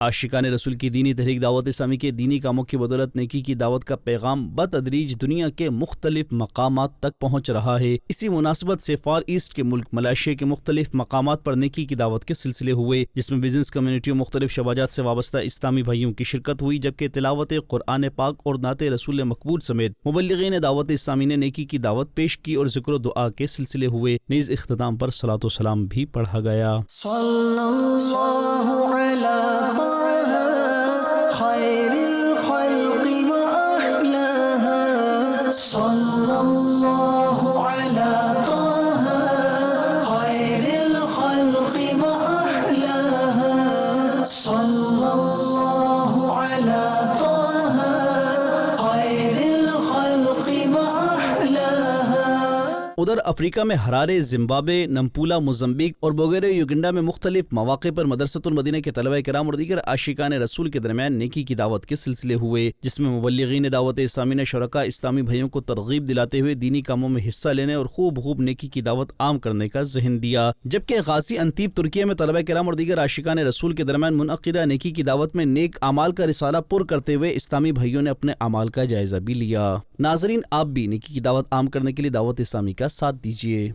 عاشقان رسول کی دینی تحریک دعوت اسلامی کے دینی کاموں کی بدولت نیکی کی دعوت کا پیغام بتدریج دنیا کے مختلف مقامات تک پہنچ رہا ہے۔ اسی مناسبت سے فار ایسٹ کے ملک ملائیشیا کے مختلف مقامات پر نیکی کی دعوت کے سلسلے ہوئے، جس میں بزنس کمیونٹی اور مختلف شعبات سے وابستہ اسلامی بھائیوں کی شرکت ہوئی، جبکہ تلاوت قرآن پاک اور نعت رسول مقبول سمیت مبلغین دعوت اسلامی نے نیکی کی دعوت پیش کی اور ذکر و دعا کے سلسلے ہوئے۔ نیز اختتام پر صلاۃ و سلام بھی پڑھا گیا۔ صلی اللہ علی خیر الخلق وأحلاها صلی اللہ علی طه خیر الخلق وأحلاها صلی اللہ علی طه خیر الخلق وأحلاها۔ ادھر افریقہ میں ہرارے، زمبابوے، نمپولا، موزمبیق اور بوگیرے یوگنڈا میں مختلف مواقع پر مدرسۃ المدینہ کے طلبہ کرام اور دیگر عاشقان رسول کے درمیان نیکی کی دعوت کے سلسلے ہوئے، جس میں مبلغین دعوت اسلامی نے شرکاء اسلامی بھائیوں کو ترغیب دلاتے ہوئے دینی کاموں میں حصہ لینے اور خوب نیکی کی دعوت عام کرنے کا ذہن دیا، جبکہ غازی انتیب ترکیہ میں طلبہ کرام اور دیگر عاشقان رسول کے درمیان منعقدہ نیکی کی دعوت میں نیک اعمال کا رسالہ پر کرتے ہوئے اسلامی بھائیوں نے اپنے اعمال کا جائزہ بھی لیا۔ ناظرین، آپ بھی نیکی کی دعوت عام کرنے کے لیے دعوت اسلامی کا ساتھ دیجیے۔